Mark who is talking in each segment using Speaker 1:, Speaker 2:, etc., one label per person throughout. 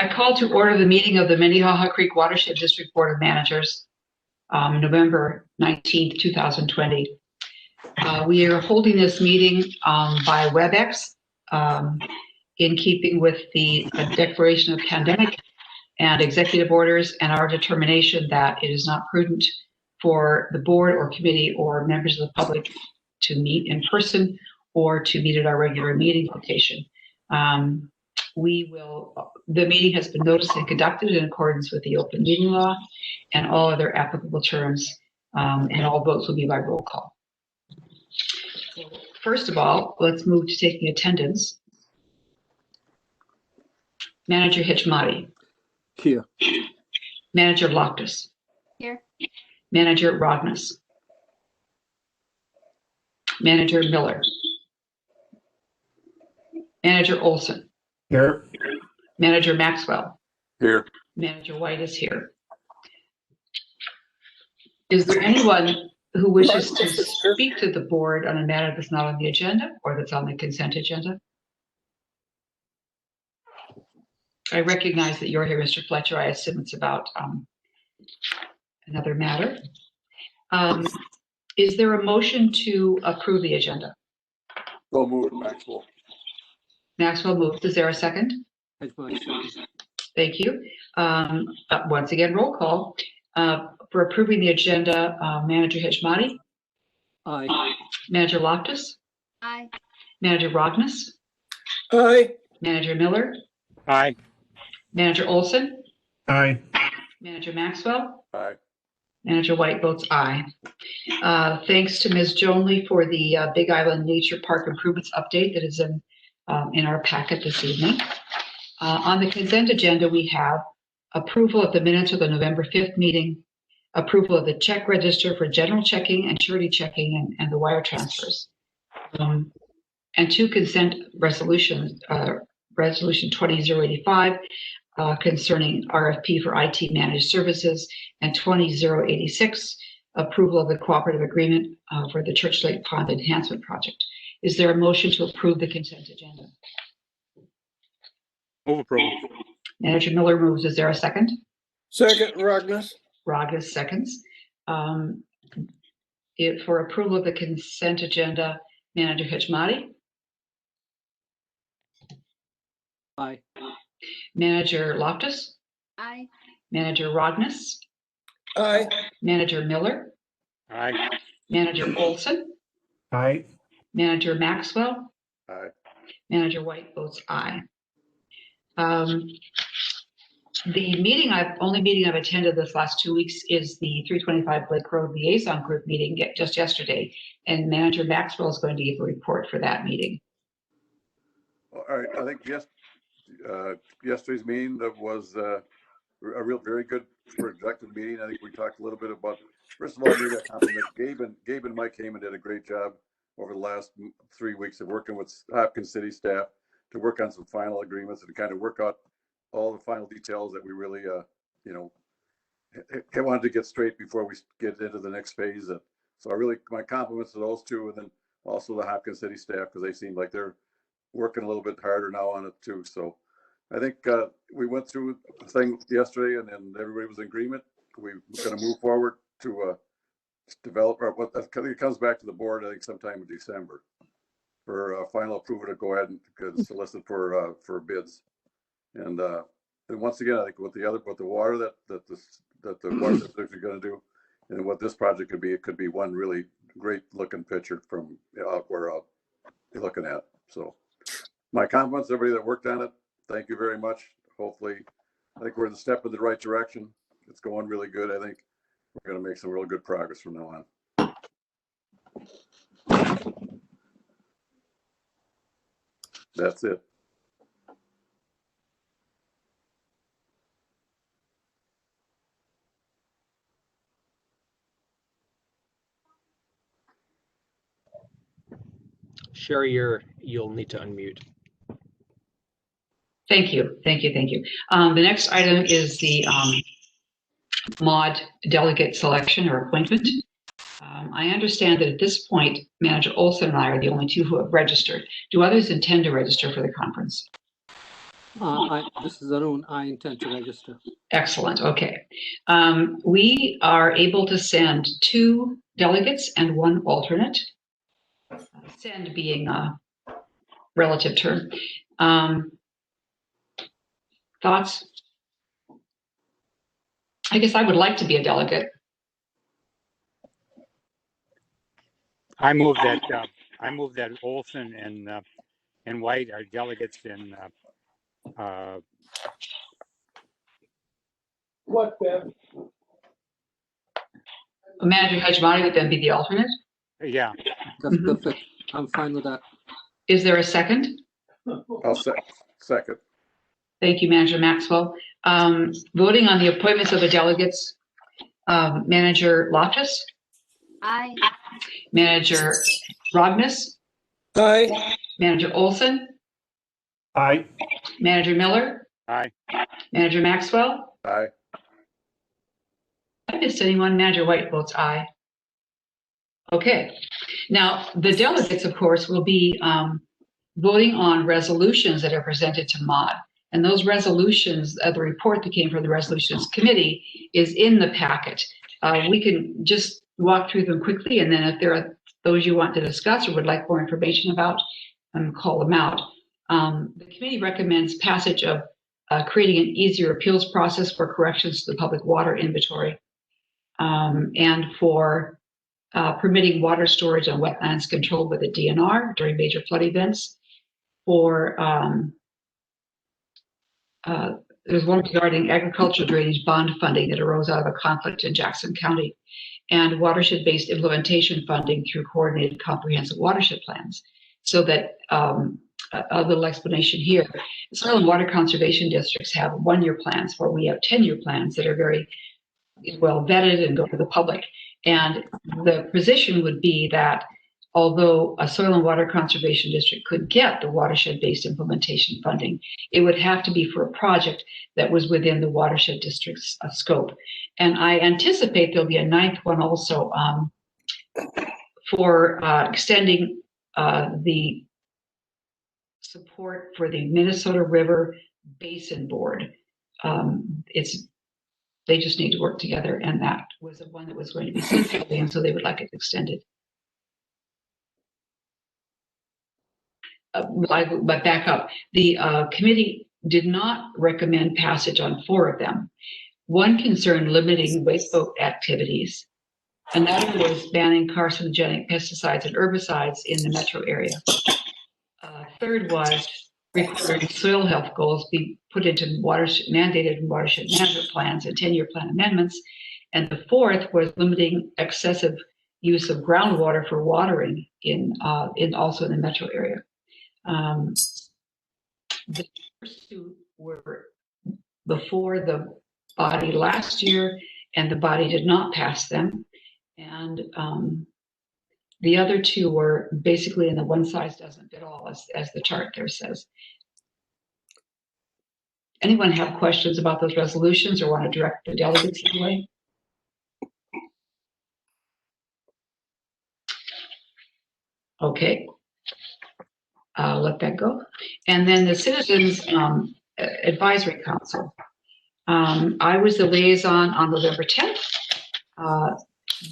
Speaker 1: I call to order the meeting of the Minnehaha Creek Watershed District Board of Managers, November 19th, 2020. We are holding this meeting by WebEx in keeping with the declaration of pandemic and executive orders and our determination that it is not prudent for the board or committee or members of the public to meet in person or to meet at our regular meeting location. The meeting has been noticed and conducted in accordance with the open meeting law and all other applicable terms, and all votes will be by roll call. So first of all, let's move to taking attendance. Manager Hitchmati.
Speaker 2: Here.
Speaker 1: Manager Loftus.
Speaker 3: Here.
Speaker 1: Manager Rognus. Manager Miller. Manager Olson.
Speaker 2: Here.
Speaker 1: Manager Maxwell.
Speaker 2: Here.
Speaker 1: Manager White is here. Is there anyone who wishes to speak to the board on a matter that's not on the agenda or that's on the consent agenda? I recognize that you're here, Mr. Fletcher. I assume it's about another matter. Is there a motion to approve the agenda?
Speaker 2: So moved, Maxwell.
Speaker 1: Maxwell moved. Is there a second? Thank you. Once again, roll call. For approving the agenda, Manager Hitchmati.
Speaker 2: Aye.
Speaker 1: Manager Loftus.
Speaker 3: Aye.
Speaker 1: Manager Rognus.
Speaker 2: Aye.
Speaker 1: Manager Miller.
Speaker 4: Aye.
Speaker 1: Manager Olson.
Speaker 2: Aye.
Speaker 1: Manager Maxwell.
Speaker 2: Aye.
Speaker 1: Manager White votes aye. Thanks to Ms. Jonley for the Big Island Nature Park improvements update that is in our packet this evening. On the consent agenda, we have approval of the minutes of the November 5th meeting, approval of the check register for general checking and surety checking and the wire transfers, and two consent resolutions, Resolution 20085 concerning RFP for IT managed services, and 20086 approval of the cooperative agreement for the Church Lake Pond Enhancement Project. Is there a motion to approve the consent agenda?
Speaker 4: Move approval.
Speaker 1: Manager Miller moves. Is there a second?
Speaker 2: Second, Rognus.
Speaker 1: Rognus seconds. For approval of the consent agenda, Manager Hitchmati.
Speaker 2: Aye.
Speaker 1: Manager Loftus.
Speaker 3: Aye.
Speaker 1: Manager Rognus.
Speaker 2: Aye.
Speaker 1: Manager Miller.
Speaker 4: Aye.
Speaker 1: Manager Olson.
Speaker 2: Aye.
Speaker 1: Manager Maxwell.
Speaker 2: Aye.
Speaker 1: Manager White votes aye. The only meeting I've attended this last 2 weeks is the 325 Blake Road Liaison Group meeting just yesterday, and Manager Maxwell is going to give a report for that meeting.
Speaker 5: All right, I think yesterday's meeting was a very good productive meeting. I think we talked a little bit about, first of all, Gabe and Mike came and did a great job over the last 3 weeks of working with Hopkins City staff to work on some final agreements and kind of work out all the final details that we really, wanted to get straight before we get into the next phase. So my compliments to those two, and then also the Hopkins City staff, because they seem like they're working a little bit harder now on it too. So I think we went through the thing yesterday, and everybody was in agreement. We're going to move forward to develop it comes back to the board, I think sometime in December, for final approval to go ahead and solicit for bids. And once again, I think with the water that the water district are going to do, and what this project could be, it could be one really great looking picture from out where you're looking at. So my compliments to everybody that worked on it. Thank you very much. Hopefully, I think we're in the step in the right direction. It's going really good. I think we're going to make some real good progress from now on. That's it.
Speaker 4: Sherry, you'll need to unmute.
Speaker 1: Thank you. The next item is the MOD delegate selection or appointment. I understand that at this point, Manager Olson and I are the only two who have registered. Do others intend to register for the conference?
Speaker 2: This is Arun. I intend to register.
Speaker 1: Excellent. Okay. We are able to send 2 delegates and 1 alternate. Send being a relative term. Thoughts? I guess I would like to be a delegate.
Speaker 4: I move that Olson and White are delegates in
Speaker 2: What, Ben?
Speaker 1: Manager Hajmani would then be the alternate.
Speaker 4: yeah.
Speaker 2: That's perfect. I'm fine with that.
Speaker 1: Is there a second?
Speaker 5: I'll second.
Speaker 1: Thank you, Manager Maxwell. Voting on the appointments of the delegates, Manager Loftus,
Speaker 3: Aye.
Speaker 1: Manager Rognus,
Speaker 2: Aye.
Speaker 1: Manager Olson,
Speaker 2: Aye.
Speaker 1: Manager Miller,
Speaker 4: Aye.
Speaker 1: Manager Maxwell.
Speaker 5: Aye.
Speaker 1: I missed anyone. Manager White votes aye. Okay. Now, the delegates, of course, will be voting on resolutions that are presented to MOD. And those resolutions, the report that came from the Resolutions Committee is in the packet. We can just walk through them quickly, and then if there are those you want to discuss or would like more information about, call them out. The committee recommends passage of creating an easier appeals process for corrections to the public water inventory, and for permitting water storage on wetlands controlled with a DNR during major flood events. For there's one regarding agricultural drainage bond funding that arose out of a conflict in Jackson County, and watershed-based implementation funding through coordinated comprehensive watershed plans. So that a little explanation here. Soil and water conservation districts have 1-year plans, where we have 10-year plans that are very well vetted and go to the public. And the position would be that although a soil and water conservation district could get the watershed-based implementation funding, it would have to be for a project that was within the watershed district's scope. And I anticipate there'll be a 9th one also for extending the support for the Minnesota River Basin Board. They just need to work together, and that was the one that was going to be centrally, and so they would like it extended. But back up, the committee did not recommend passage on 4 of them. One concerned limiting wasteboat activities. Another was banning carcinogenic pesticides and herbicides in the metro area. Third was requiring soil health goals be put into mandated watershed management plans and 10-year plan amendments. And the 4th was limiting excessive use of groundwater for watering in also in the metro area. The first 2 were before the body last year, and the body did not pass them. And the other 2 were basically in the one size doesn't fit all, as the chart there says. Anyone have questions about those resolutions or want to direct the delegates anyway? Okay. I'll let that go. And then the Citizens Advisory Council. I was the liaison on November 10th.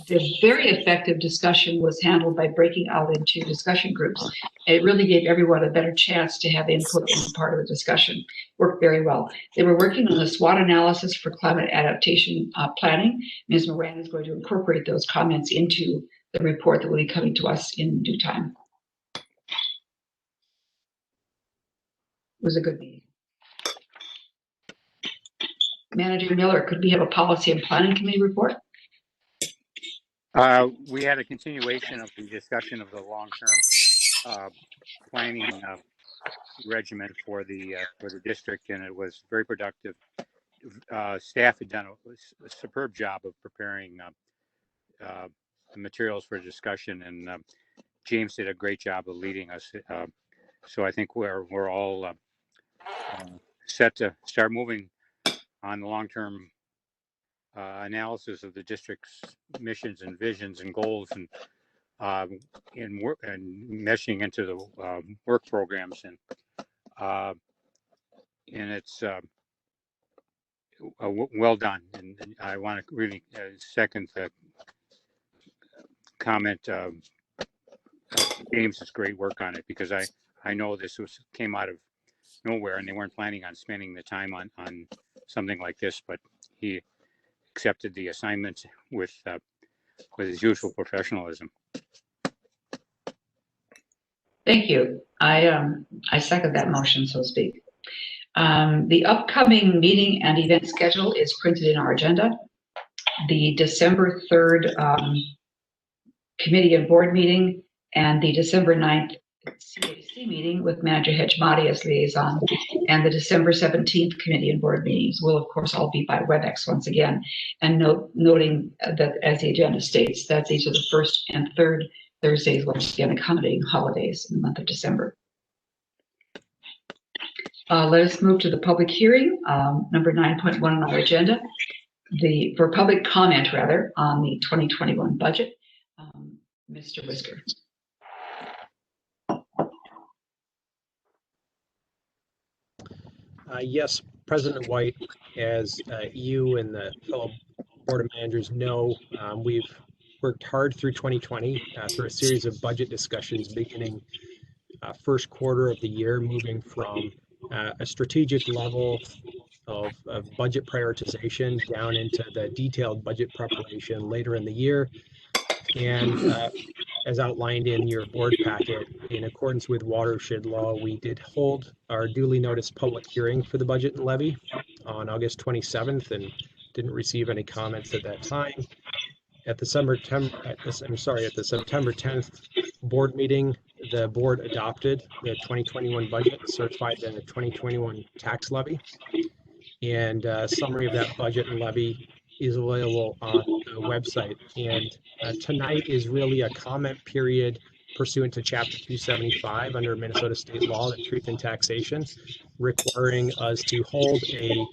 Speaker 1: The very effective discussion was handled by breaking out into discussion groups. It really gave everyone a better chance to have input and part of the discussion. Worked very well. They were working on the SWOT analysis for climate adaptation planning. Ms. Moran is going to incorporate those comments into the report that will be coming to us in due time. It was a good meeting. Manager Miller, could we have a policy and planning committee report?
Speaker 4: We had a continuation of the discussion of the long-term planning regimen for the district, and it was very productive. Staff had done a superb job of preparing the materials for discussion, and James did a great job of leading us. So I think we're all set to start moving on the long-term analysis of the district's missions and visions and goals, and work and meshing into the work programs. And it's well done. And I want to really second the comment. James's great work on it, because I know this came out of nowhere and they weren't planning on spending the time on something like this, but he accepted the assignment with his usual professionalism.
Speaker 1: Thank you. I second that motion, so to speak. The upcoming meeting and event schedule is printed in our agenda. The December 3rd committee and board meeting and the December 9th CAC meeting with Manager Hedgemati as liaison, and the December 17th committee and board meetings will, of course, all be by WebEx once again. And noting that, as the agenda states, that these are the first and third Thursdays, once again accommodating holidays in the month of December. Let us move to the public hearing, number 9.1 on our agenda, for public comment, rather, on the 2021 budget. Mr. Whisker.
Speaker 3: Yes, President White, as you and the fellow Board of Managers know, we've worked hard through 2020 through a series of budget discussions beginning first quarter of the year, moving from a strategic level of budget prioritization down into the detailed budget preparation later in the year. And as outlined in your board packet, in accordance with watershed law, we did hold our duly noticed public hearing for the budget and levy on August 27th and didn't receive any comments at that time. At the September 10th board meeting, the board adopted the 2021 budget, certified in the 2021 tax levy, and a summary of that budget and levy is available on the website. And tonight is really a comment period pursuant to Chapter 275 under Minnesota state law, the Truth in Taxation, requiring us to hold a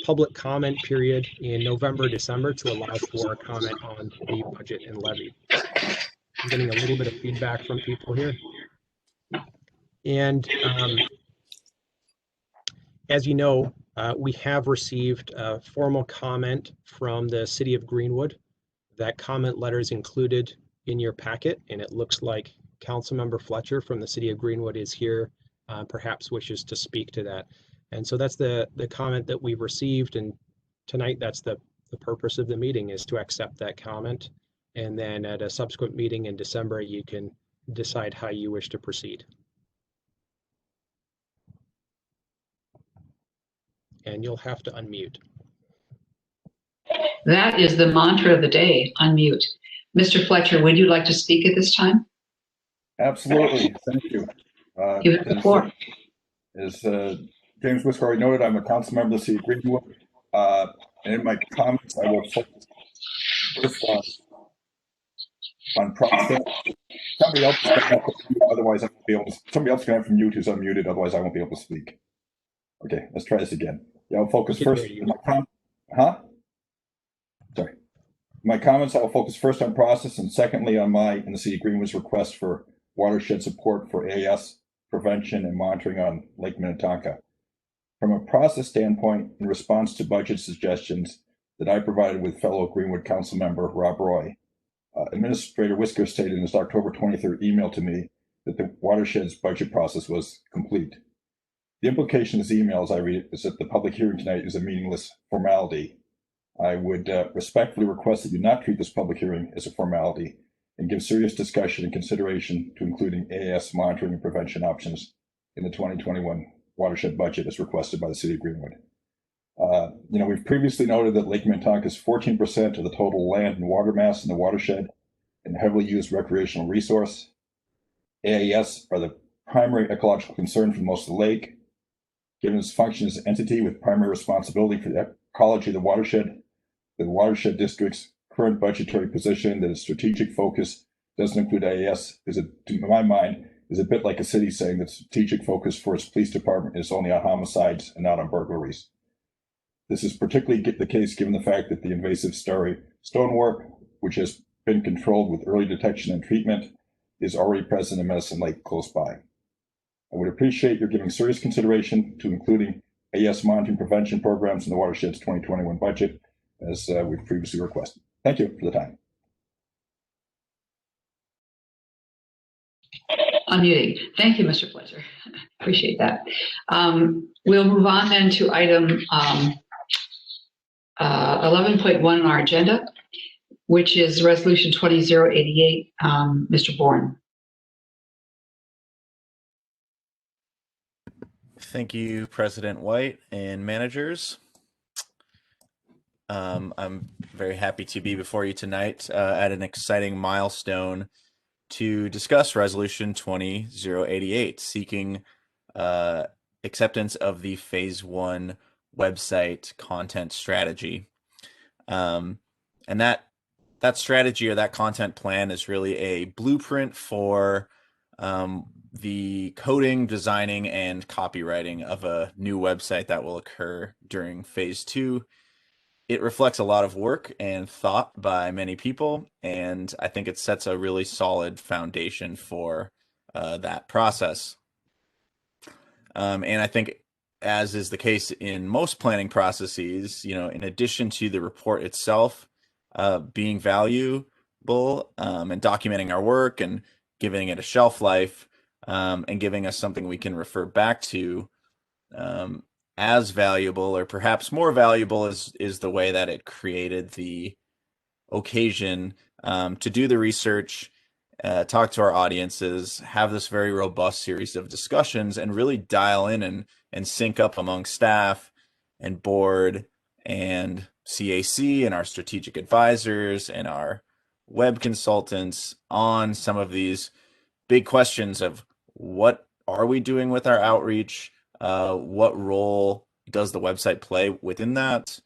Speaker 3: public comment period in November, December to allow for a comment on the budget and levy. I'm getting a little bit of feedback from people here. And as you know, we have received a formal comment from the City of Greenwood. That comment letter is included in your packet, and it looks like Councilmember Fletcher from the City of Greenwood is here, perhaps wishes to speak to that. And so that's the comment that we've received, and tonight that's the purpose of the meeting, is to accept that comment. And then at a subsequent meeting in December, you can decide how you wish to proceed. And you'll have to unmute.
Speaker 1: That is the mantra of the day, unmute. Mr. Fletcher, would you like to speak at this time?
Speaker 5: Absolutely. Thank you.
Speaker 1: You have the floor.
Speaker 5: As James Whisker already noted, I'm a council member of the City of Greenwood. And in my comments, I will focus first on process. Somebody else is going to have to mute, otherwise I won't be able to. Somebody else is going to have to mute who's unmuted, otherwise I won't be able to speak. Okay, let's try this again. Yeah, I'll focus first. Sorry. My comments, I will focus first on process and secondly on and the City of Greenwood's request for watershed support for AS prevention and monitoring on Lake Minnetonka. From a process standpoint, in response to budget suggestions that I provided with fellow Greenwood Council member Rob Roy, Administrator Whisker stated in his October 23rd email to me that the watershed's budget process was complete. The implication of this email, as I read it, is that the public hearing tonight is a meaningless formality. I would respectfully request that you not treat this public hearing as a formality and give serious discussion and consideration to including AS monitoring and prevention options in the 2021 watershed budget as requested by the City of Greenwood. We've previously noted that Lake Minnetonka is 14% of the total land and water mass in the watershed and a heavily used recreational resource. AAS are the primary ecological concern for most of the lake. Given its function as an entity with primary responsibility for the ecology of the watershed district's current budgetary position that its strategic focus doesn't include AAS to my mind, is a bit like a city saying that strategic focus for its police department is only on homicides and not on burglaries. This is particularly the case given the fact that the invasive starry stonework, which has been controlled with early detection and treatment, is already present in Medicine Lake close by. I would appreciate your giving serious consideration to including
Speaker 6: AS monitoring prevention programs in the watershed's 2021 budget, as we've previously requested. Thank you for the time.
Speaker 1: Unmuting. Thank you, Mr. Fletcher. Appreciate that. We'll move on then to item 11.1 on our agenda, which is Resolution 20088. Mr. Bourne.
Speaker 7: Thank you, President White and managers. I'm very happy to be before you tonight at an exciting milestone to discuss Resolution 20088, seeking acceptance of the Phase 1 website content strategy. And that strategy or that content plan is really a blueprint for the coding, designing, and copywriting of a new website that will occur during Phase 2. It reflects a lot of work and thought by many people, and I think it sets a really solid foundation for that process. And I think, as is the case in most planning processes, in addition to the report itself being valuable and documenting our work and giving it a shelf life and giving us something we can refer back to, as valuable, or perhaps more valuable, is the way that it created the occasion to do the research, talk to our audiences, have this very robust series of discussions, and really dial in and sync up among staff and board and CAC and our strategic advisors and our web consultants on some of these big questions of what are we doing with our outreach? What role does the website play within that?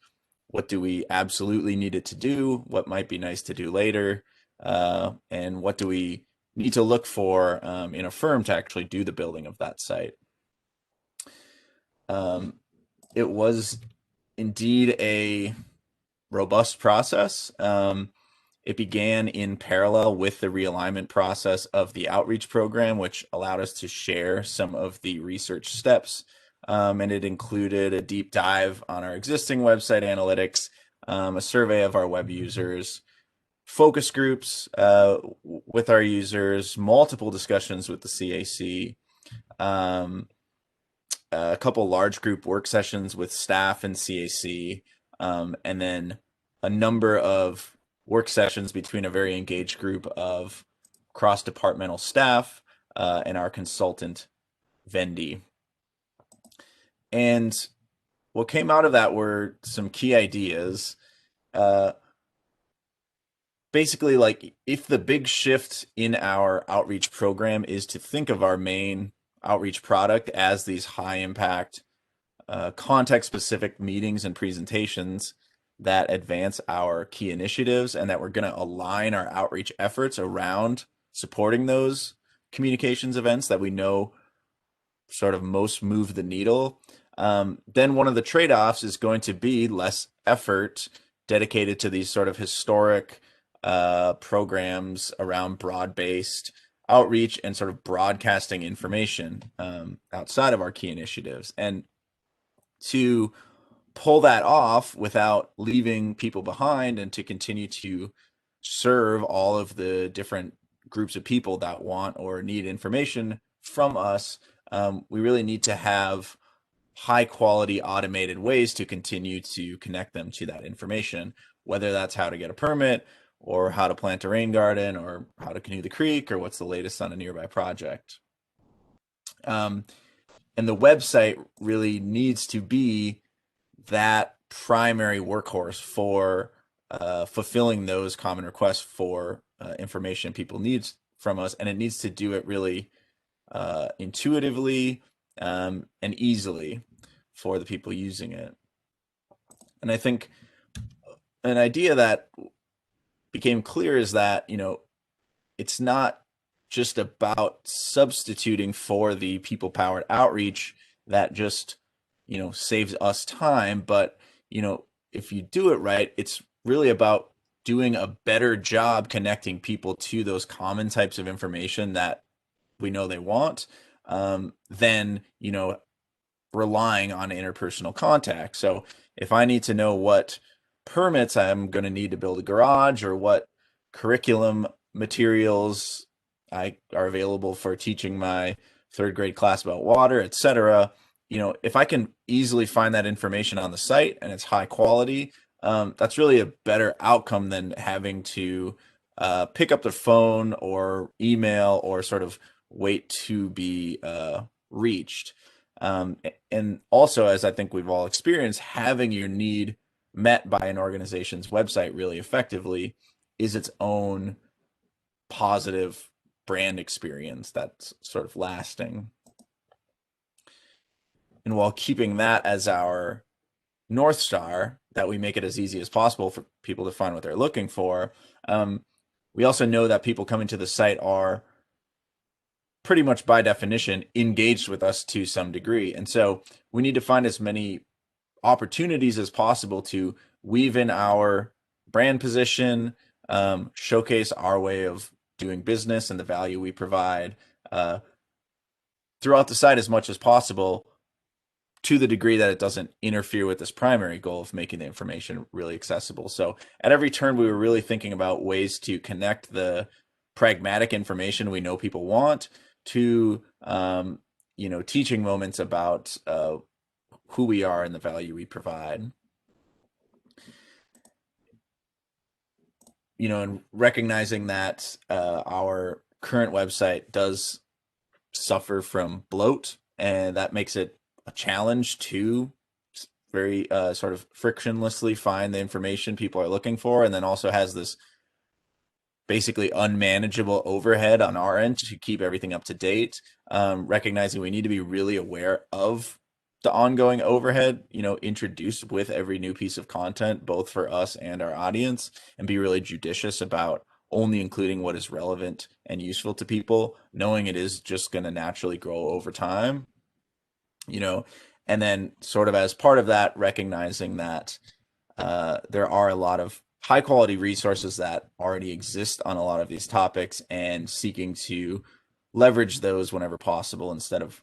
Speaker 7: What do we absolutely need it to do? What might be nice to do later? And what do we need to look for in a firm to actually do the building of that site? It was indeed a robust process. It began in parallel with the realignment process of the outreach program, which allowed us to share some of the research steps. And it included a deep dive on our existing website analytics, a survey of our web users, focus groups with our users, multiple discussions with the CAC, a couple large group work sessions with staff and CAC, and then a number of work sessions between a very engaged group of cross-departmental staff and our consultant, Vendi. And what came out of that were some key ideas. Basically, like, if the big shift in our outreach program is to think of our main outreach product as these high-impact, context-specific meetings and presentations that advance our key initiatives, and that we're going to align our outreach efforts around supporting those communications events that we know sort of most move the needle, then one of the trade-offs is going to be less effort dedicated to these sort of historic programs around broad-based outreach and sort of broadcasting information outside of our key initiatives. And to pull that off without leaving people behind, and to continue to serve all of the different groups of people that want or need information from us, we really need to have high quality automated ways to continue to connect them to that information, whether that's how to get a permit or how to plant a rain garden or how to canoe the creek or what's the latest on a nearby project. And the website really needs to be that primary workhorse for fulfilling those common requests for information people need from us, and it needs to do it really intuitively and easily for the people using it. And I think an idea that became clear is that, it's not just about substituting for the people-powered outreach that just saves us time, but if you do it right, it's really about doing a better job connecting people to those common types of information that we know they want, than relying on interpersonal contact. So if I need to know what permits I'm going to need to build a garage, or what curriculum materials are available for teaching my third grade class about water, etc., if I can easily find that information on the site and it's high quality, that's really a better outcome than having to pick up the phone or email or sort of wait to be reached. And also, as I think we've all experienced, having your need met by an organization's website really effectively is its own positive brand experience that's sort of lasting. And while keeping that as our North Star, that we make it as easy as possible for people to find what they're looking for, we also know that people coming to the site are pretty much by definition engaged with us to some degree. And so we need to find as many opportunities as possible to weave in our brand position, showcase our way of doing business and the value we provide throughout the site as much as possible, to the degree that it doesn't interfere with this primary goal of making the information really accessible. So at every turn, we were really thinking about ways to connect the pragmatic information we know people want to, teaching moments about who we are and the value we provide. And recognizing that our current website does suffer from bloat, and that makes it a challenge to very sort of frictionlessly find the information people are looking for, and then also has this basically unmanageable overhead on our end to keep everything up to date. Recognizing we need to be really aware of the ongoing overhead, introduced with every new piece of content, both for us and our audience, and be really judicious about only including what is relevant and useful to people, knowing it is just going to naturally grow over time. And then sort of as part of that, recognizing that there are a lot of high quality resources that already exist on a lot of these topics, and seeking to leverage those whenever possible instead of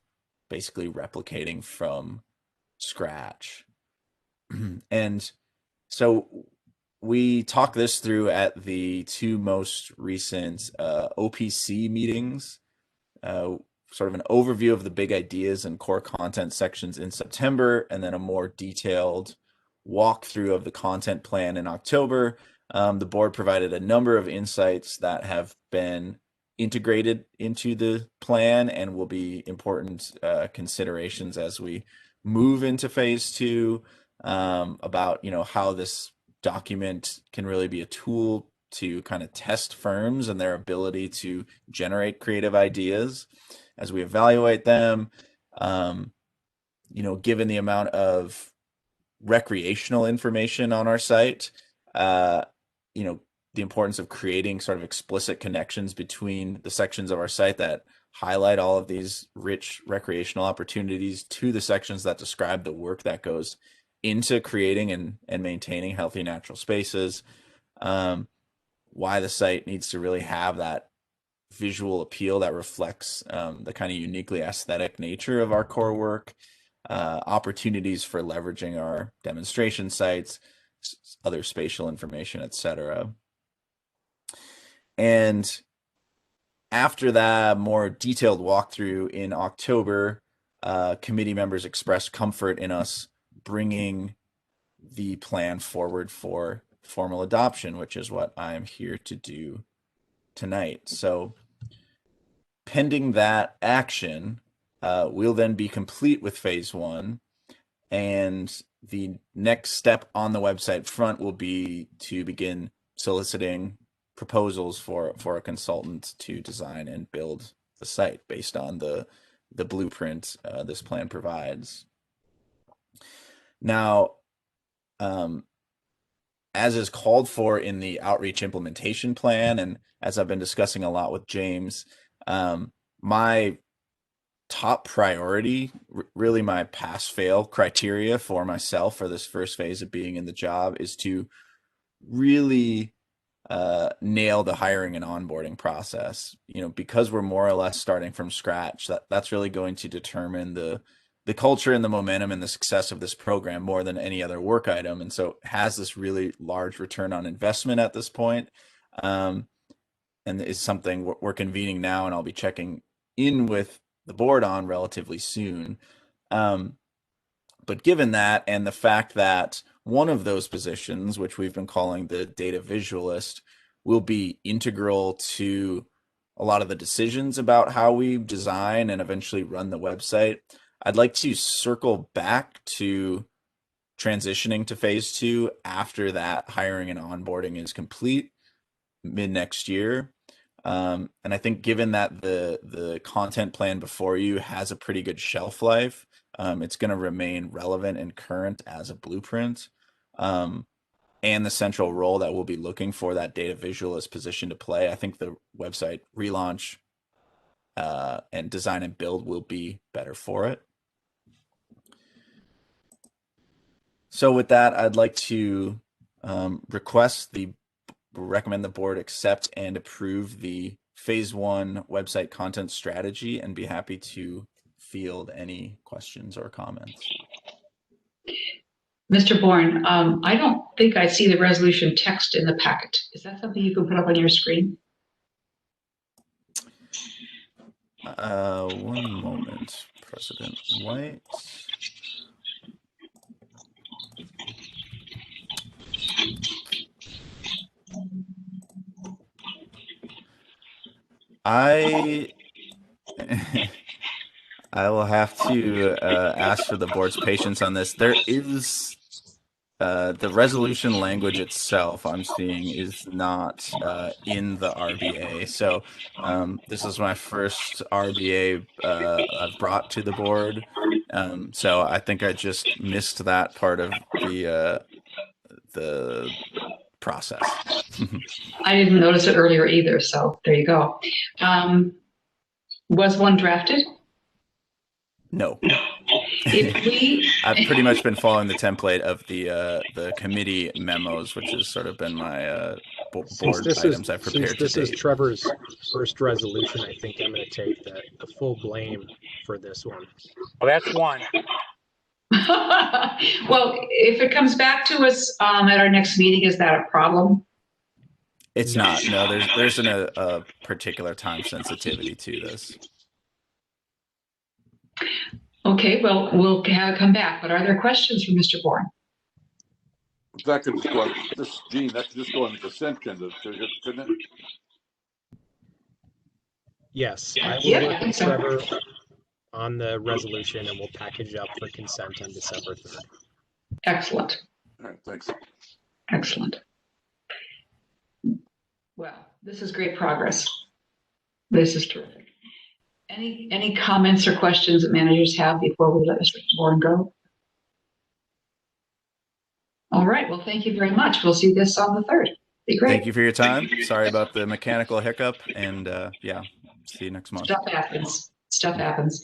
Speaker 7: basically replicating from scratch. And so we talked this through at the two most recent OPC meetings, sort of an overview of the big ideas and core content sections in September, and then a more detailed walkthrough of the content plan in October. The board provided a number of insights that have been integrated into the plan and will be important considerations as we move into phase 2, about how this document can really be a tool to kind of test firms and their ability to generate creative ideas as we evaluate them. Given the amount of recreational information on our site, the importance of creating sort of explicit connections between the sections of our site that highlight all of these rich recreational opportunities to the sections that describe the work that goes into creating and maintaining healthy natural spaces. Why the site needs to really have that visual appeal that reflects the kind of uniquely aesthetic nature of our core work, opportunities for leveraging our demonstration sites, other spatial information, etc. And after that more detailed walkthrough in October, committee members expressed comfort in us bringing the plan forward for formal adoption, which is what I'm here to do tonight. So pending that action, we'll then be complete with phase 1, and the next step on the website front will be to begin soliciting proposals for a consultant to design and build the site based on the blueprint this plan provides. Now, as is called for in the outreach implementation plan, and as I've been discussing a lot with James, my top priority, really my pass-fail criteria for myself for this first phase of being in the job, is to really nail the hiring and onboarding process. Because we're more or less starting from scratch, that's really going to determine the the culture and the momentum and the success of this program more than any other work item. And so it has this really large return on investment at this point. And is something we're convening now, and I'll be checking in with the board on relatively soon. But given that, and the fact that one of those positions, which we've been calling the data visualist, will be integral to a lot of the decisions about how we design and eventually run the website, I'd like to circle back to transitioning to phase 2 after that hiring and onboarding is complete mid next year. And I think given that the content plan before you has a pretty good shelf life, it's going to remain relevant and current as a blueprint. And the central role that we'll be looking for that data visualist position to play, I think the website relaunch and design and build will be better for it. So with that, I'd like to recommend the board accept and approve the phase 1 website content strategy, and be happy to field any questions or comments.
Speaker 1: Mr. Bourne, I don't think I see the resolution text in the packet. Is that something you can put up on your screen?
Speaker 7: One moment, President White. I will have to ask for the board's patience on this. There is the resolution language itself I'm seeing is not in the RBA. So this is my first RBA I've brought to the board. So I think I just missed that part of the process.
Speaker 1: I didn't notice it earlier either, so there you go. Was one drafted?
Speaker 7: No.
Speaker 1: If we,
Speaker 7: I've pretty much been following the template of the committee memos, which has sort of been my board items I've prepared
Speaker 3: Since this
Speaker 7: to
Speaker 3: is
Speaker 7: date.
Speaker 3: Trevor's first resolution, I think I'm going to take the full blame for this one.
Speaker 4: Well, that's one.
Speaker 1: well, if it comes back to us at our next meeting, is that a problem?
Speaker 7: It's not. No, there's a particular time sensitivity to this.
Speaker 1: Okay, well, we'll have it come back. But are there questions for Mr. Bourne?
Speaker 5: That could just go on, this, Gene, that could just go on the consent agenda, couldn't it?
Speaker 3: Yes, I will
Speaker 1: Yeah, I
Speaker 3: work
Speaker 1: think
Speaker 3: with
Speaker 1: so.
Speaker 3: Trevor on the resolution, and we'll package up for consent on December 3rd.
Speaker 1: Excellent.
Speaker 5: All right, thanks.
Speaker 1: Excellent. Well, this is great progress. This is terrific. Any comments or questions that managers have before we let Mr. Bourne go? All right. Well, thank you very much. We'll see this on the 3rd. Be great.
Speaker 7: Thank you for your time. Sorry about the mechanical hiccup, and yeah, see you next month.
Speaker 1: Stuff happens. Stuff happens.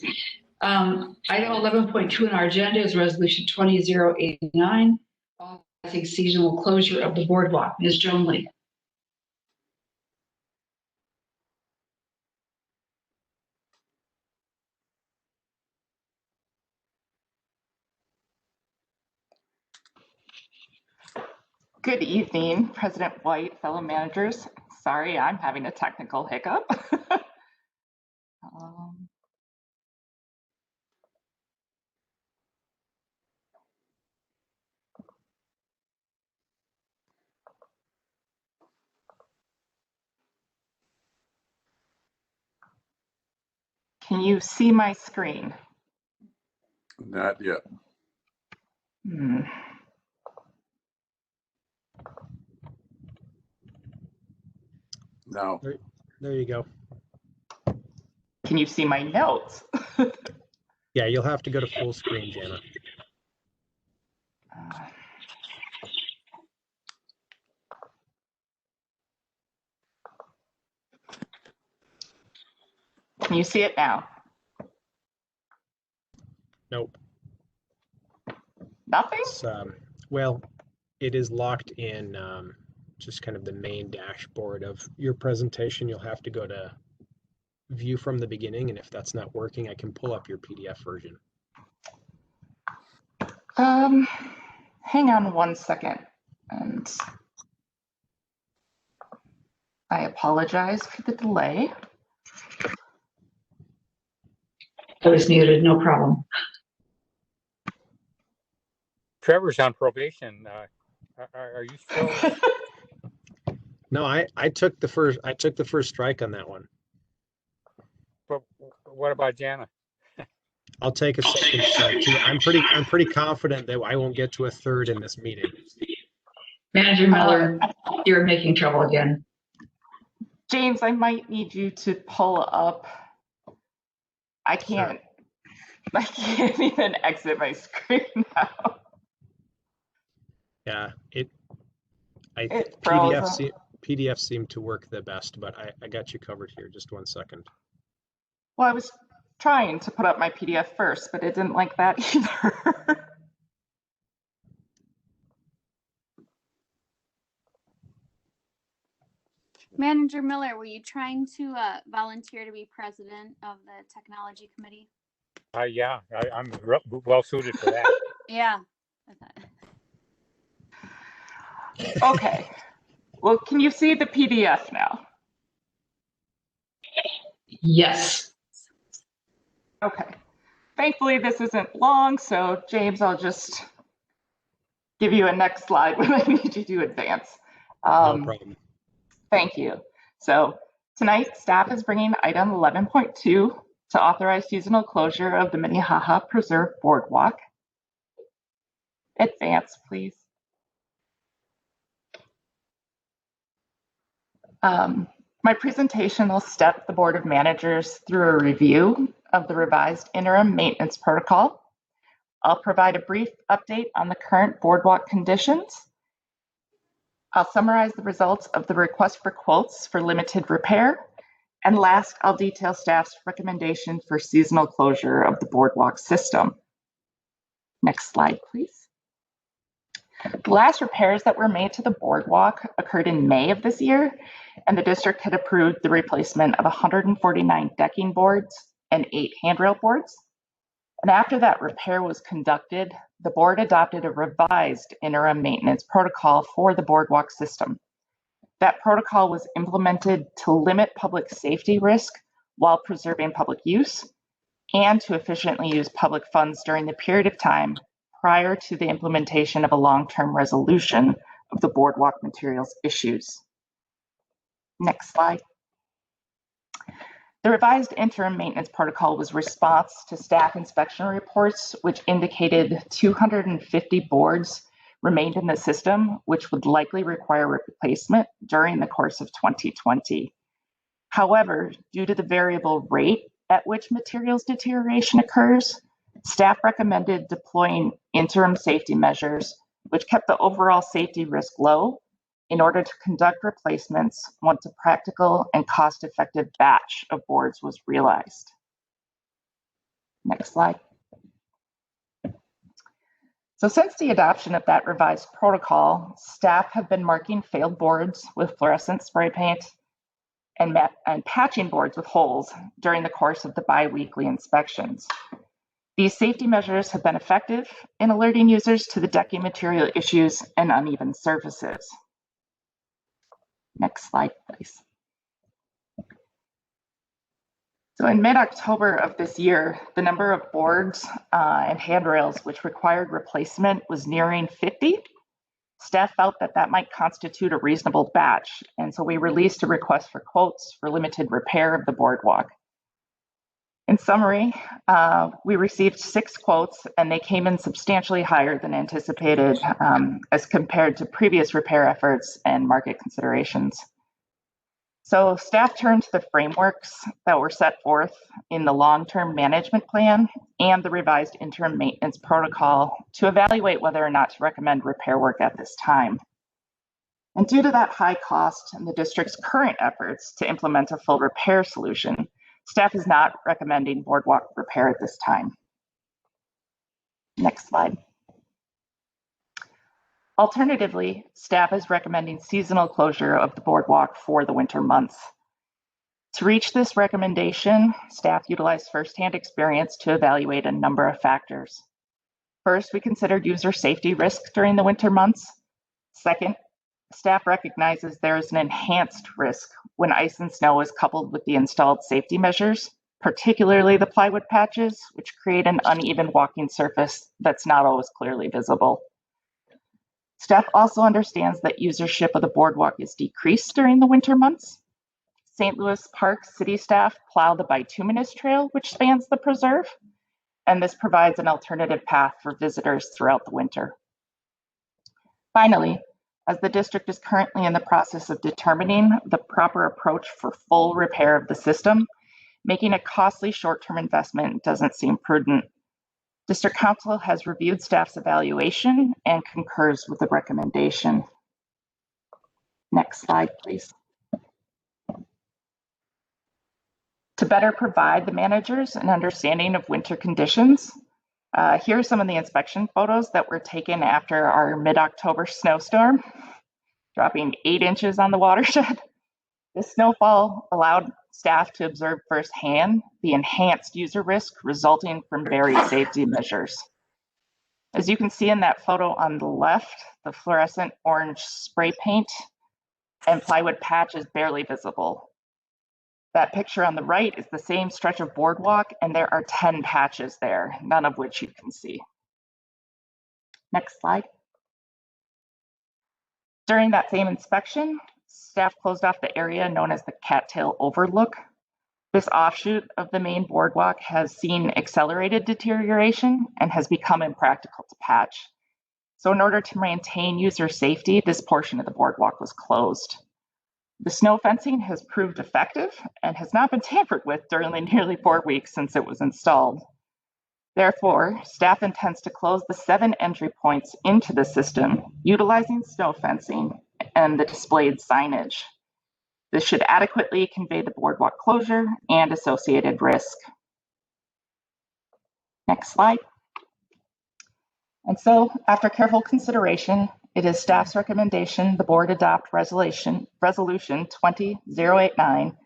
Speaker 1: Item 11.2 on our agenda is Resolution 20089, authorizing seasonal closure of the boardwalk. Ms. Joan Lee.
Speaker 8: Good evening, President White, fellow managers. Sorry, I'm having a technical hiccup. Can you see my screen?
Speaker 5: Not yet. No.
Speaker 3: There you go.
Speaker 8: Can you see my notes?
Speaker 3: Yeah, you'll have to go to full screen, Jana.
Speaker 8: Can you see it now?
Speaker 3: Nope.
Speaker 8: Nothing?
Speaker 3: It's, well, it is locked in just kind of the main dashboard of your presentation. You'll have to go to view from the beginning, and if that's not working, I can pull up your PDF version.
Speaker 8: Hang on one second. And I apologize for the delay.
Speaker 1: I was muted, no problem.
Speaker 4: Trevor's on probation. Are you still?
Speaker 3: No, I took the first strike on that one.
Speaker 4: But what about Jana?
Speaker 3: I'll take a second strike too. I'm pretty confident that I won't get to a third in this meeting.
Speaker 1: Manager Miller, you're making trouble again.
Speaker 8: James, I might need you to pull up. I can't even exit my screen now.
Speaker 3: Yeah,
Speaker 8: It froze.
Speaker 3: PDF seemed to work the best, but I got you covered here. Just one second.
Speaker 8: Well, I was trying to put up my PDF first, but it didn't like that either.
Speaker 9: Manager Miller, were you trying to volunteer to be president of the technology committee?
Speaker 4: Yeah, I'm well suited for that.
Speaker 9: Yeah.
Speaker 8: Okay. Well, can you see the PDF now?
Speaker 1: Yes.
Speaker 8: Okay. Thankfully, this isn't long, so James, I'll just give you a next slide when I need you to advance.
Speaker 3: No problem.
Speaker 8: Thank you. So tonight, staff is bringing item 11.2 to authorize seasonal closure of the Minnehaha Preserve Boardwalk. Advance, please. My presentation will step the Board of Managers through a review of the revised interim maintenance protocol. I'll provide a brief update on the current boardwalk conditions. I'll summarize the results of the request for quotes for limited repair. And last, I'll detail staff's recommendation for seasonal closure of the boardwalk system. Next slide, please. The last repairs that were made to the boardwalk occurred in May of this year, and the district had approved the replacement of 149 decking boards and 8 handrail boards. And after that repair was conducted, the board adopted a revised interim maintenance protocol for the boardwalk system. That protocol was implemented to limit public safety risk while preserving public use and to efficiently use public funds during the period of time prior to the implementation of a long-term resolution of the boardwalk materials issues. Next slide. The revised interim maintenance protocol was response to staff inspection reports, which indicated 250 boards remained in the system, which would likely require replacement during the course of 2020. However, due to the variable rate at which materials deterioration occurs, staff recommended deploying interim safety measures, which kept the overall safety risk low in order to conduct replacements once a practical and cost-effective batch of boards was realized. Next slide. So since the adoption of that revised protocol, staff have been marking failed boards with fluorescent spray paint and patching boards with holes during the course of the bi-weekly inspections. These safety measures have been effective in alerting users to the decking material issues and uneven surfaces. Next slide, please. So in mid-October of this year, the number of boards and handrails which required replacement was nearing 50. Staff felt that that might constitute a reasonable batch, and so we released a request for quotes for limited repair of the boardwalk. In summary, we received 6 quotes, and they came in substantially higher than anticipated as compared to previous repair efforts and market considerations. So staff turned to the frameworks that were set forth in the long-term management plan and the revised interim maintenance protocol to evaluate whether or not to recommend repair work at this time. And due to that high cost and the district's current efforts to implement a full repair solution, staff is not recommending boardwalk repair at this time. Next slide. Alternatively, staff is recommending seasonal closure of the boardwalk for the winter months. To reach this recommendation, staff utilized firsthand experience to evaluate a number of factors. First, we considered user safety risk during the winter months. Second, staff recognizes there is an enhanced risk when ice and snow is coupled with the installed safety measures, particularly the plywood patches, which create an uneven walking surface that's not always clearly visible. Staff also understands that usership of the boardwalk is decreased during the winter months. St. Louis Park City staff plow the bituminous trail, which spans the preserve, and this provides an alternative path for visitors throughout the winter. Finally, as the district is currently in the process of determining the proper approach for full repair of the system, making a costly short-term investment doesn't seem prudent. District Council has reviewed staff's evaluation and concurs with the recommendation. Next slide, please. To better provide the managers an understanding of winter conditions, here are some of the inspection photos that were taken after our mid-October snowstorm, dropping 8 inches on the watershed. This snowfall allowed staff to observe firsthand the enhanced user risk resulting from varied safety measures. As you can see in that photo on the left, the fluorescent orange spray paint and plywood patch is barely visible. That picture on the right is the same stretch of boardwalk, and there are 10 patches there, none of which you can see. Next slide. During that same inspection, staff closed off the area known as the Cattail Overlook. This offshoot of the main boardwalk has seen accelerated deterioration and has become impractical to patch. So in order to maintain user safety, this portion of the boardwalk was closed. The snow fencing has proved effective and has not been tampered with during the nearly 4 weeks since it was installed. Therefore, staff intends to close the 7 entry points into the system utilizing snow fencing and the displayed signage. This should adequately convey the boardwalk closure and associated risk. Next slide. And so, after careful consideration, it is staff's recommendation the board adopt resolution 20089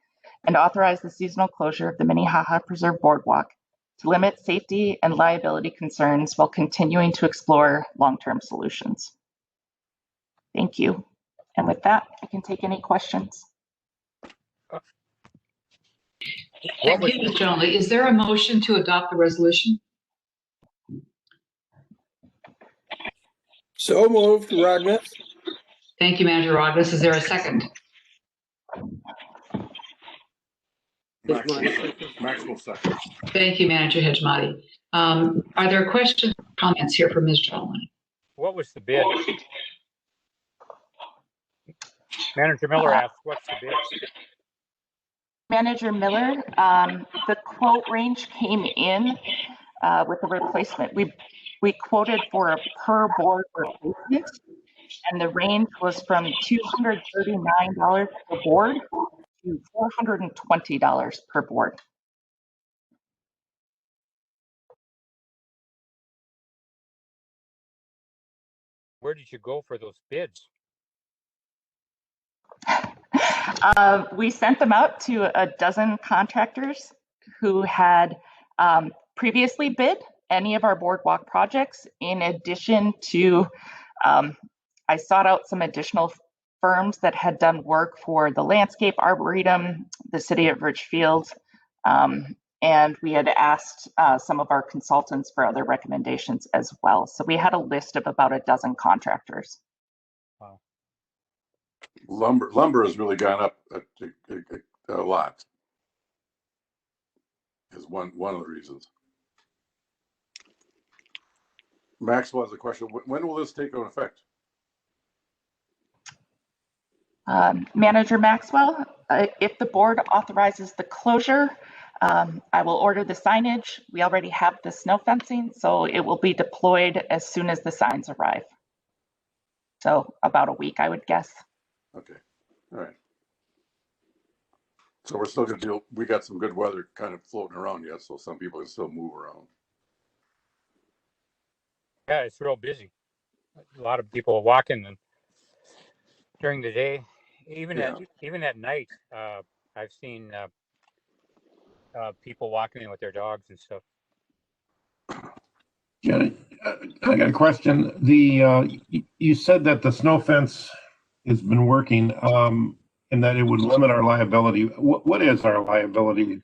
Speaker 8: and authorize the seasonal closure of the Minnehaha Preserve Boardwalk to limit safety and liability concerns while continuing to explore long-term solutions. Thank you. And with that, I can take any questions.
Speaker 1: Thank you, Ms. Jonley. Is there a motion to adopt the resolution?
Speaker 2: So moved, Rogneth.
Speaker 1: Thank you, Manager Rogas. Is there a second?
Speaker 5: Maxwell second.
Speaker 1: Thank you, Manager Hejmati. Are there questions or comments here from Ms. Jonley?
Speaker 4: What was the bid? Manager Miller asked, what's the bid?
Speaker 8: Manager Miller, the quote range came in with a replacement. We quoted for a per board replacement, and the range was from $239 per board to $420 per board.
Speaker 4: Where did you go for those bids?
Speaker 8: We sent them out to a dozen contractors who had previously bid any of our boardwalk projects. In addition to, I sought out some additional firms that had done work for the Landscape Arboretum, the City of Richfield, and we had asked some of our consultants for other recommendations as well. So we had a list of about a dozen contractors.
Speaker 4: Wow.
Speaker 5: Lumber has really gone up a lot. Is one of the reasons. Maxwell has a question. When will this take effect?
Speaker 8: Manager Maxwell, if the board authorizes the closure, I will order the signage. We already have the snow fencing, so it will be deployed as soon as the signs arrive. So about a week, I would guess.
Speaker 5: Okay, all right. So we're still gonna deal, we got some good weather kind of floating around yet, so some people can still move around.
Speaker 4: Yeah, it's real busy. A lot of people are walking and during the day, even at night. I've seen people walking in with their dogs and stuff.
Speaker 10: Jenny, I got a question. You said that the snow fence has been working, and that it would limit our liability. What is our liability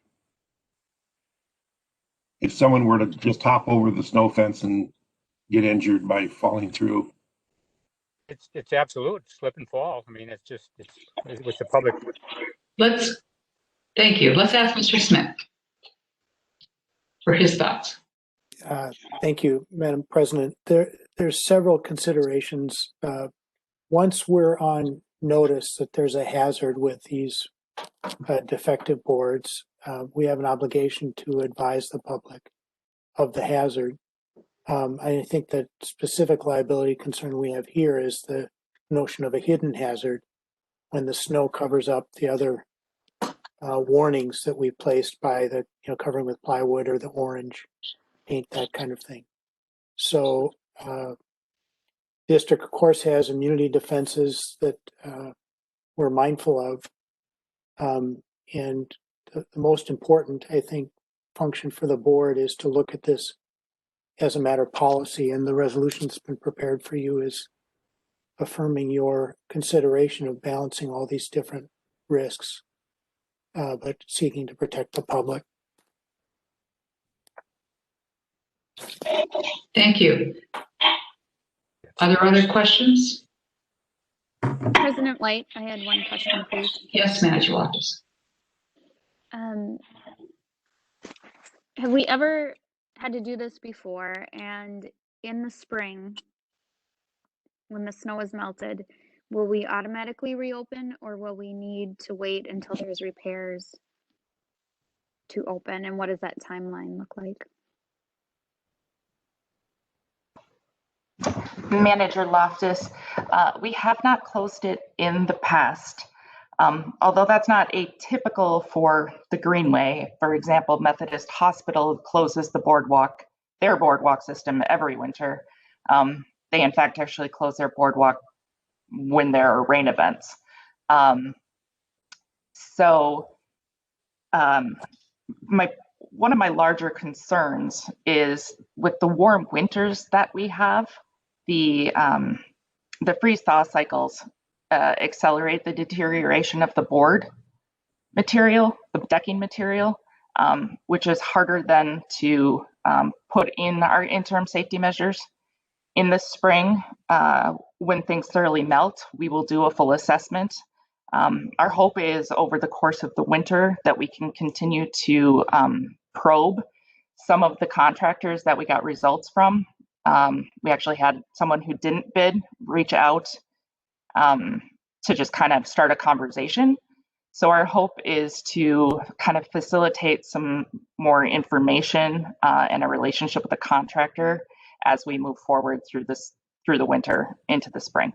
Speaker 10: if someone were to just hop over the snow fence and get injured by falling through?
Speaker 4: It's absolute slip and fall. I mean, it's with the public.
Speaker 1: Thank you. Let's ask Mr. Smith for his thoughts.
Speaker 11: Thank you, Madam President. There's several considerations. Once we're on notice that there's a hazard with these defective boards, we have an obligation to advise the public of the hazard. I think that specific liability concern we have here is the notion of a hidden hazard when the snow covers up the other warnings that we placed by the covering with plywood or the orange paint, that kind of thing. So district, of course, has immunity defenses that we're mindful of. And the most important, I think, function for the board is to look at this as a matter of policy, and the resolution that's been prepared for you is affirming your consideration of balancing all these different risks, but seeking to protect the public.
Speaker 1: Thank you. Are there other questions?
Speaker 9: President White, I had one question, please.
Speaker 1: Yes, Manager Loftus.
Speaker 9: Have we ever had to do this before? And in the spring, when the snow is melted, will we automatically reopen, or will we need to wait until there's repairs to open? And what does that timeline look like?
Speaker 8: Manager Loftus, we have not closed it in the past. Although that's not atypical for the Greenway. For example, Methodist Hospital closes the boardwalk, their boardwalk system every winter. They in fact actually close their boardwalk when there are rain events. One of my larger concerns is with the warm winters that we have, the freeze-thaw cycles accelerate the deterioration of the board material, the decking material, which is harder then to put in our interim safety measures. In the spring, when things thoroughly melt, we will do a full assessment. Our hope is over the course of the winter that we can continue to probe some of the contractors that we got results from. We actually had someone who didn't bid reach out to just kind of start a conversation. So our hope is to kind of facilitate some more information and a relationship with the contractor as we move forward through the winter into the spring.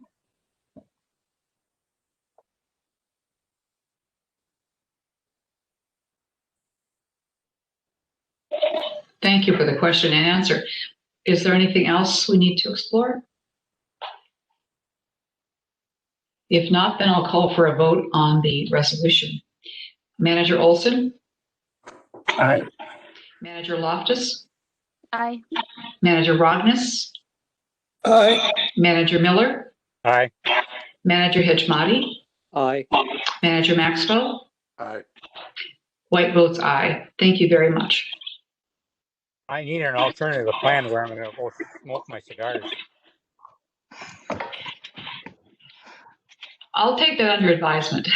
Speaker 1: Thank you for the question and answer. Is there anything else we need to explore? If not, then I'll call for a vote on the resolution. Manager Olson?
Speaker 10: Aye.
Speaker 1: Manager Loftus?
Speaker 9: Aye.
Speaker 1: Manager Rognus?
Speaker 2: Aye.
Speaker 1: Manager Miller?
Speaker 4: Aye.
Speaker 1: Manager Hejmati?
Speaker 2: Aye.
Speaker 1: Manager Maxwell?
Speaker 5: Aye.
Speaker 1: White votes aye. Thank you very much.
Speaker 4: I need an alternative plan where I'm going to go smoke my cigars.
Speaker 1: I'll take that under advisement.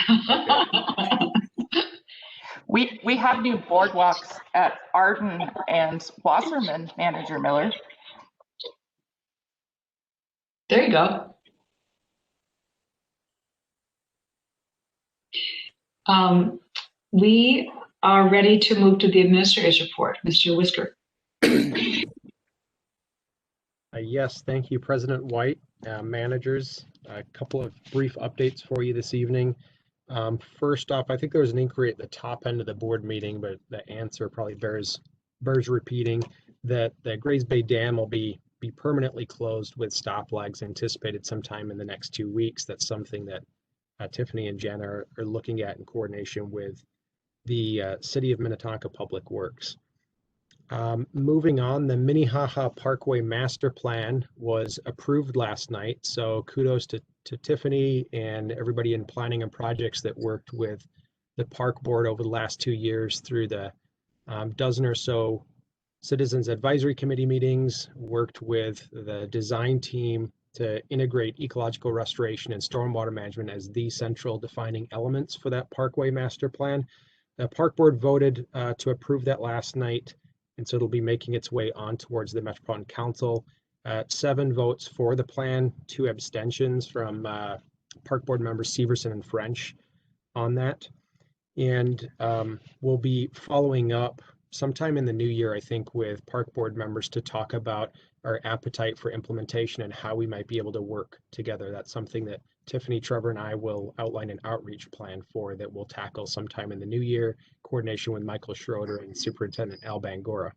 Speaker 8: We have new boardwalks at Arden and Wasserman, Manager Miller.
Speaker 1: There you go. We are ready to move to the administrator's report. Mr. Whisker.
Speaker 3: Yes, thank you, President White. Managers, a couple of brief updates for you this evening. First off, I think there was an inquiry at the top end of the board meeting, but the answer probably bears repeating, that the Grays Bay Dam will be permanently closed with stop lags anticipated sometime in the next 2 weeks. That's something that Tiffany and Jen are looking at in coordination with the City of Minnetonka Public Works. Moving on, the Minnehaha Parkway Master Plan was approved last night. So kudos to Tiffany and everybody in planning and projects that worked with the park board over the last 2 years through the dozen or so Citizens Advisory Committee meetings, worked with the design team to integrate ecological restoration and stormwater management as the central defining elements for that Parkway Master Plan. The park board voted to approve that last night, and so it'll be making its way on towards the Metropolitan Council. 7 votes for the plan, 2 abstentions from park board members Severson and French on that. And we'll be following up sometime in the new year, I think, with park board members to talk about our appetite for implementation and how we might be able to work together. That's something that Tiffany, Trevor, and I will outline an outreach plan for that we'll tackle sometime in the new year, coordination with Michael Schroeder and Superintendent Al Bangora.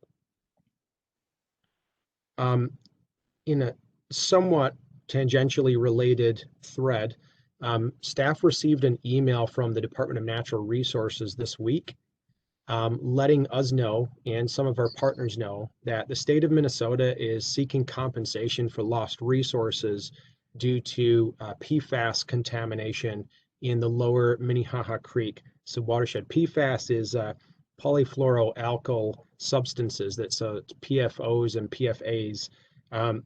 Speaker 3: In a somewhat tangentially related thread, staff received an email from the Department of Natural Resources this week letting us know and some of our partners know that the state of Minnesota is seeking compensation for lost resources due to PFAS contamination in the lower Minnehaha Creek subwatershed. PFAS is polyfluoroalkyl substances, that's PFOs and PFAs.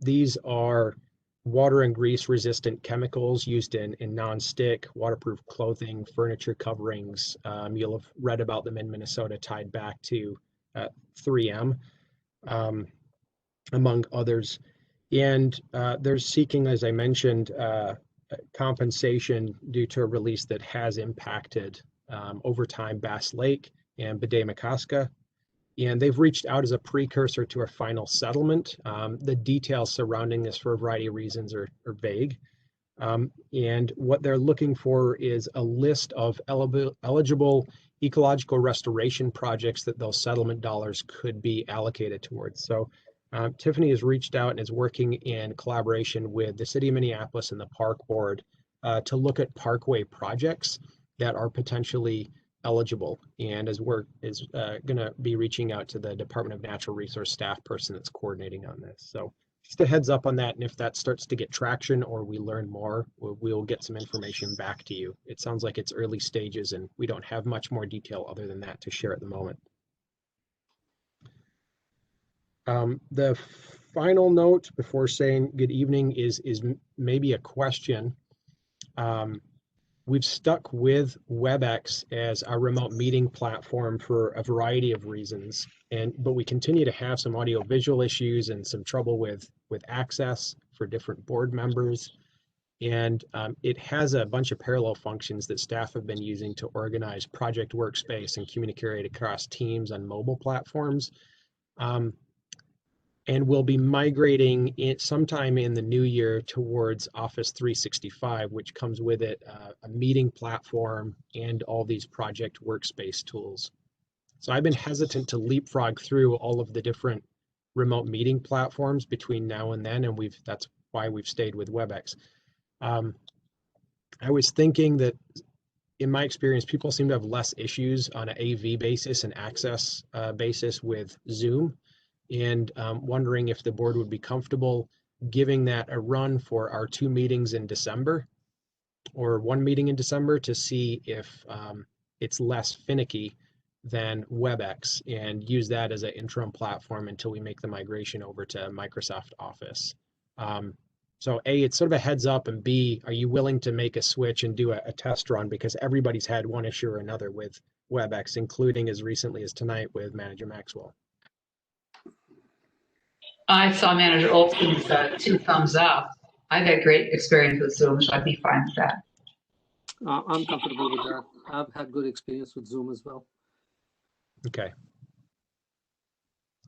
Speaker 3: These are water and grease resistant chemicals used in non-stick, waterproof clothing, furniture coverings. You'll have read about them in Minnesota tied back to 3M, among others. And they're seeking, as I mentioned, compensation due to a release that has impacted over time Bass Lake and Bidé-Makaska. And they've reached out as a precursor to a final settlement. The details surrounding this, for a variety of reasons, are vague. And what they're looking for is a list of eligible ecological restoration projects that those settlement dollars could be allocated towards. So Tiffany has reached out and is working in collaboration with the City of Minneapolis and the Park Board to look at parkway projects that are potentially eligible, and is going to be reaching out to the Department of Natural Resource staff person that's coordinating on this. So just a heads up on that, and if that starts to get traction or we learn more, we'll get some information back to you. It sounds like it's early stages and we don't have much more detail other than that to share at the moment. The final note before saying good evening is maybe a question. We've stuck with WebEx as our remote meeting platform for a variety of reasons, but we continue to have some audio visual issues and some trouble with access for different board members. And it has a bunch of parallel functions that staff have been using to organize project workspace and communicate across teams on mobile platforms. And we'll be migrating it sometime in the new year towards Office 365, which comes with it a meeting platform and all these project workspace tools. So I've been hesitant to leapfrog through all of the different remote meeting platforms between now and then, and that's why we've stayed with WebEx. I was thinking that in my experience, people seem to have less issues on an AV basis and access basis with Zoom. And wondering if the board would be comfortable giving that a run for our 2 meetings in December, or 1 meeting in December, to see if it's less finicky than WebEx, and use that as an interim platform until we make the migration over to Microsoft Office. So A, it's sort of a heads up, and B, are you willing to make a switch and do a test run? Because everybody's had one issue or another with WebEx, including as recently as tonight with Manager Maxwell.
Speaker 1: I saw Manager Olson's 2 thumbs up. I've had great experience with Zoom, so I'd be fine with that.
Speaker 2: I'm comfortable with that. I've had good experience with Zoom as well.
Speaker 3: Okay.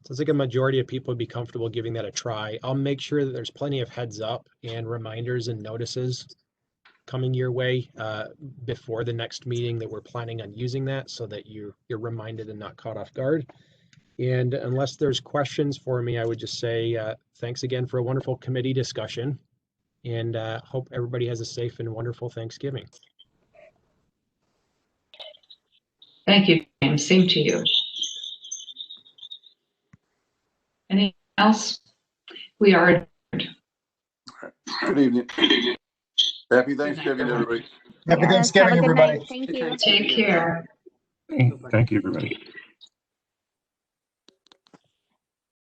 Speaker 3: Sounds like a majority of people would be comfortable giving that a try. I'll make sure that there's plenty of heads up and reminders and notices coming your way before the next meeting that we're planning on using that, so that you're reminded and not caught off guard. And unless there's questions for me, I would just say thanks again for a wonderful committee discussion, and hope everybody has a safe and wonderful Thanksgiving.
Speaker 1: Thank you, James. Same to you. Anything else? We are.
Speaker 5: Good evening. Happy Thanksgiving, everybody.
Speaker 12: Happy
Speaker 9: Yes,
Speaker 12: Thanksgiving,
Speaker 9: have a good
Speaker 12: everybody.
Speaker 9: night. Thank you.
Speaker 1: Take care.
Speaker 10: Thank you, everybody.